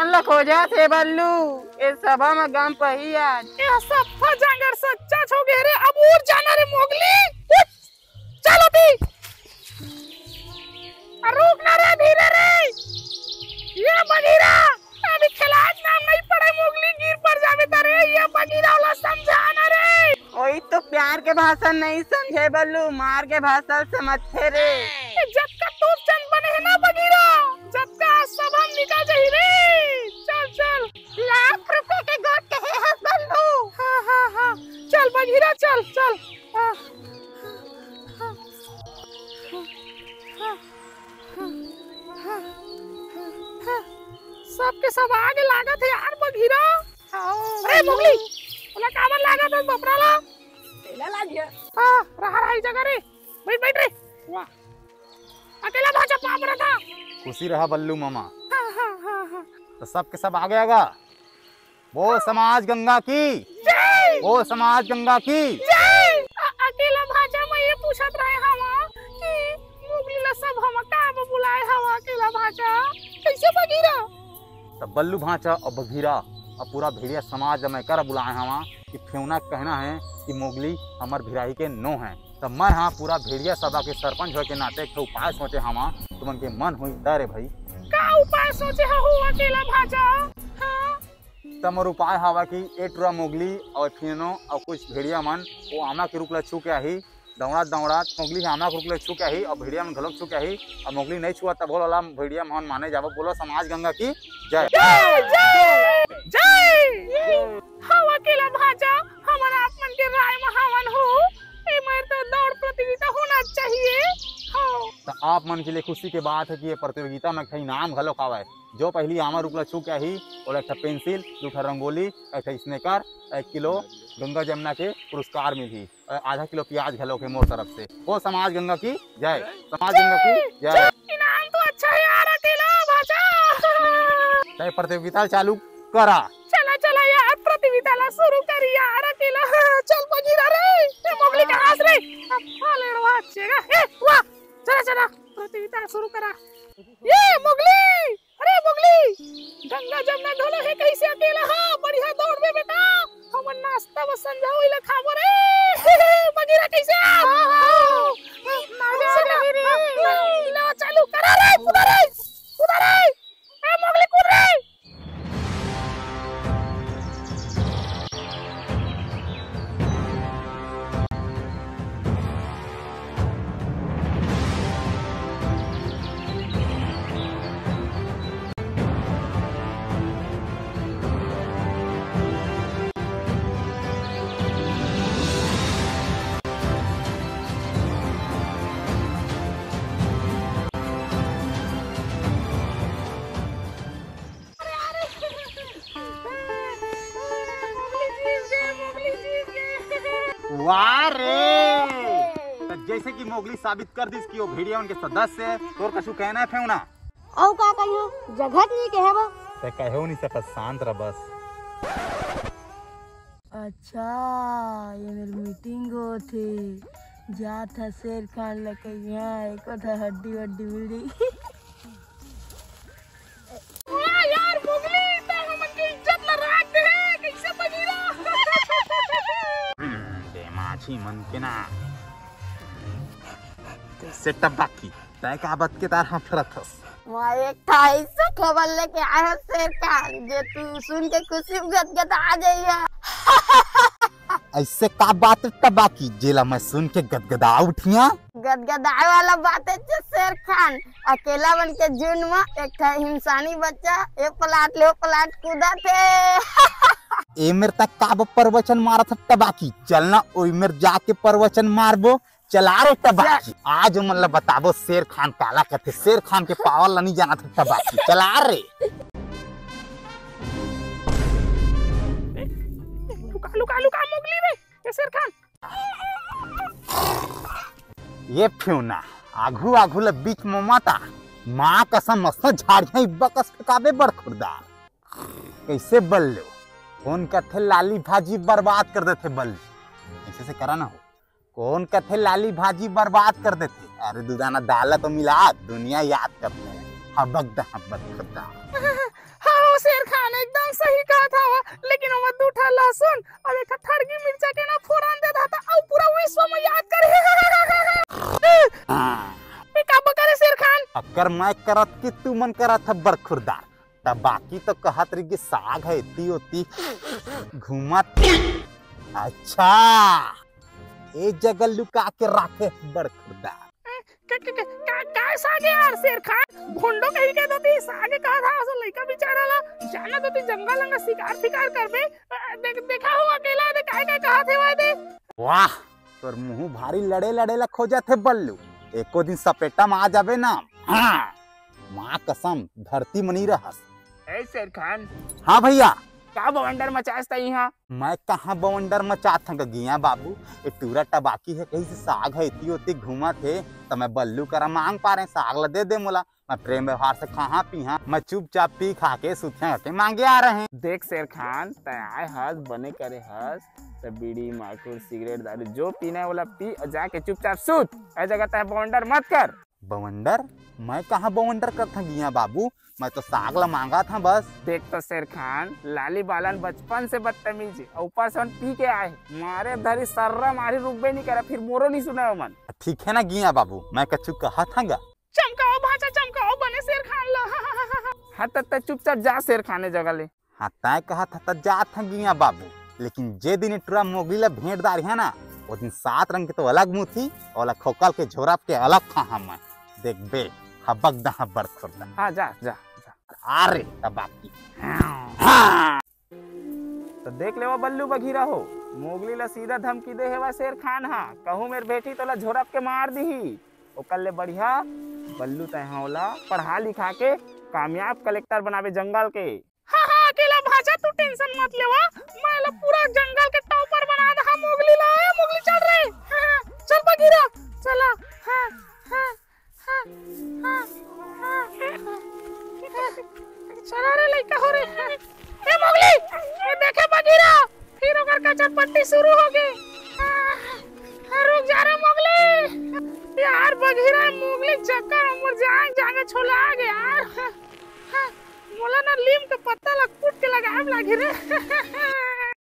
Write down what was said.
ल खोजा थे बल्लू ए सभा में गम पही आज ये सफा जांगर सच्चा छो गे रे अब और जाना रे मोगली चलो भी रुक ना रे धीरे रे ये बगीरा अभी खिलाज नाम नहीं पड़े मोगली गिर पर जावे तारे ये बगीरा वाला समझाना रे वही तो प्यार के भाषा नहीं समझे बल्लू मार के भाषा समझते रे जब का तू चंद बने है ना बगीरा जब का सब हम निकल जाई रे चल चल लाख रुपए के गोट कहे है बल्लू हाँ चल बगीरा चल चल सबके सब आगे लागत है यार बगीरा अरे मोगली बोला कामन लागत है बपराला तेला ला दिया हां रहा इस जगह रे बैठ बैठ रे वाह अकेला भाजा पाप रहा था खुशी रहा बल्लू मामा हाँ। तो सब के सब आ गया वो समाज गंगा की जय वो समाज गंगा की जय अकेला भाजा मैं ये पूछत रहे हवा कि मोगली ला सब हम का बुलाए हवा अकेला भाजा कैसे बगीरा तो बल्लू भाचा और बघीरा और पूरा भेड़िया समाज में कर बुलाए हवा कि फेवना कहना है कि मोगली हमार भिराही के नो है तो मैं हाँ पूरा भेड़िया सभा के सरपंच हो के नाते एक उपाय सोचे हवा तुमन के मन हुई डरे भाई का उपाय सोचे हो अकेला भाजा हाँ तमर उपाय हवा कि ए टुरा मोगली और फिनो और कुछ भेड़िया मन वो आमा के रूप ला छू के ही दौड़ा मोगली आमा के रूप ला छू के ही और भेड़िया मन घलोक छू के ही और मोगली नहीं छुआ तब बोला भेड़िया मन माने जाबो बोलो समाज गंगा की जय जय जय जय हवा अकेला भाजा हमारा आपमन के राय में हवन हो ए मेरे तो दौड़ प्रतियोगिता होना चाहिए हाँ तो आप मन के लिए खुशी के बात है कि ये प्रतियोगिता में कहीं नाम घलो खावा जो पहली आमा रूप ला छू के ही और एक पेंसिल दूठा रंगोली एक स्नेकर 1 किलो गंगा जमुना के पुरस्कार मिली आधा किलो प्याज घलो के मोर तरफ से वो समाज गंगा की जय समाज गंगा की जय इनाम तो अच्छा है यार अकेला भाजा चाहे प्रतियोगिता चालू करा चला यार प्रतियोगिता ला शुरू करी यार अकेला चल बगीरा रे ये मोगली का हाथ रे ले रो अच्छेगा ए वाह चला प्रतियोगिता शुरू करा ये मोगली अरे मोगली गंगा जमुना ढोलो है कैसे अकेला हां बढ़िया दौड़ में बेटा हम नाश्ता बस समझाओ इला खाबो रे बगीरा कैसे लो चालू करा रे कूदा रे ए मोगली कूद रे वाह रे तो जैसे कि मोगली साबित कर दी कि वो भेड़िया उनके सदस्य है तो कछु कहना है फेवना औ का कहियो जगह नहीं कहबो ते कहो नहीं सकत शांत रह बस अच्छा ये मेरी मीटिंग हो थी जा था शेर खान लके यहाँ एक था हड्डी वड्डी मिली वाह यार मोगली ते हमन की इज्जत ला राख दे कैसे बगीरा माछी मन के ना कैसे टबाकी तय का बात के तार हम फरथस वहाँ एक था ऐसा खबर लेके आया शेर खान जे तू सुन के खुशी गदगद आ जाइए ऐसे का बात टबाकी जेला मैं सुन के गदगदा उठिया गदगदाए वाला बात है जे शेर खान अकेला बन के जून में एक था इंसानी बच्चा ये पलाट कूदा थे ए मेरे तक का प्रवचन मारा था टबाकी चलना ओई मेर जाके प्रवचन मारबो चला रे टबाकी आज मतलब बताबो शेर खान काला कहते शेर खान के पावर नहीं जाना था टबाकी चला रे लुका मोगली रे ये शेर खान ये फ्यूना आघू ले बीच में माता माँ कसम मस्त झाड़िया बकस फेंकाबे बड़ खुरदार कैसे बल लो कौन कथे लाली भाजी बर्बाद कर देते बल ऐसे से करा ना हो कौन कथे लाली भाजी बर्बाद कर देते अरे दुदाना दाल तो मिला दुनिया याद करते हैं हबक द हबक करता हाँ शेर खान एकदम सही कहा था वो, लेकिन वो दूठा लहसुन और एक ठड़गी मिर्चा के ना फोरन दे था और पूरा विश्व में याद करे। ये का बकरे शेर खान? अगर मैं करत कि तू मन करत है बरखुरदार, तब बाकी तो कहत रही कि साग है इतनी होती घूमत। अच्छा एक जगह लुका के रखे बरखुरदार। का सागे यार शेर खान भोंडो कहीं के दोती सागे कहा था असो लइका बेचारा ला जाना दोती जंगल लंगा शिकार फिकार करबे देखा हो अकेला दे काय कहा थे वाय दे। वाह तोर मुंह भारी लड़े लड़े ला खोजा थे बल्लू, एको दिन सपेटा में आ जाबे ना। हाँ माँ कसम धरती मनी रहस। ए शेर खान हाँ भैया का बवंडर मचासता यहाँ? मैं कहाँ बवंडर मचात हूँ गिया बाबू, ये टूरा टबाकी है कहीं से साग है इतनी होती घूमा थे तो मैं बल्लू करा मांग पा रहे साग ला दे दे मोला। मैं प्रेम व्यवहार से कहाँ पीहा, मैं चुपचाप पी खा के सुथिया के मांगे आ रहे हैं। देख शेर खान तय हस बने करे हस तो बीड़ी माकुर सिगरेट दारू जो पीना है वाला पी और जाके चुपचाप सूत। ऐ जगह तय बवंडर मत कर। बवंडर? मैं कहाँ बवंडर करता गिया बाबू, मैं तो साग ला मांगा था बस। देख तो शेर खान लाली बालन बचपन से बदतमीज है, ऊपर से पी के आए मारे धरी सर्रा मारी रुकबे नहीं करा, फिर मोरो नहीं सुना मन। ठीक है ना गिया बाबू, मैं कछु कहा था गा। चमकाओ भाचा चमकाओ बने शेर खान ला। हाँ तो चुपचाप जा शेर खाने जगह ले। हाँ तय कहा था तो जा था गिया बाबू, लेकिन जे दिन टूरा मोगली ला भेंटदार है ना वो दिन 7 रंग के तो अलग मुँह थी और खोकल के झोरा के अलग था। हम देख बे हबक दहा बरखुरदा। हाँ जा जा अरे तबाकी। हाँ। तो देख ले वो बल्लू बघीरा हो मोगली ला सीधा धमकी दे है वा शेर खान। हाँ कहूँ मेरे बेटी तो ला झोरप के मार दी ओ कल ले बढ़िया बल्लू तय होला पढ़ा लिखा के कामयाब कलेक्टर बनावे जंगल के। हाँ हाँ अकेला भाचा तू टेंशन मत लेवा, मैं ला पूरा जंगल के टॉपर बना दे। मोगली ला मोगली चढ़ रहे। हाँ, चल बघीरा चला। हाँ हाँ हाँ हाँ हाँ चला रे लइका हो रे। ए मोगली ये देखे बघीरा फिर ओकर कचर पट्टी शुरू हो गई। रुक जा रे मोगली यार, बघीरा मोगली चक्कर उमर जान जाके छोला आ गया यार। मोला ना लीम के पत्ता ला कूट के लगाए लागी रे।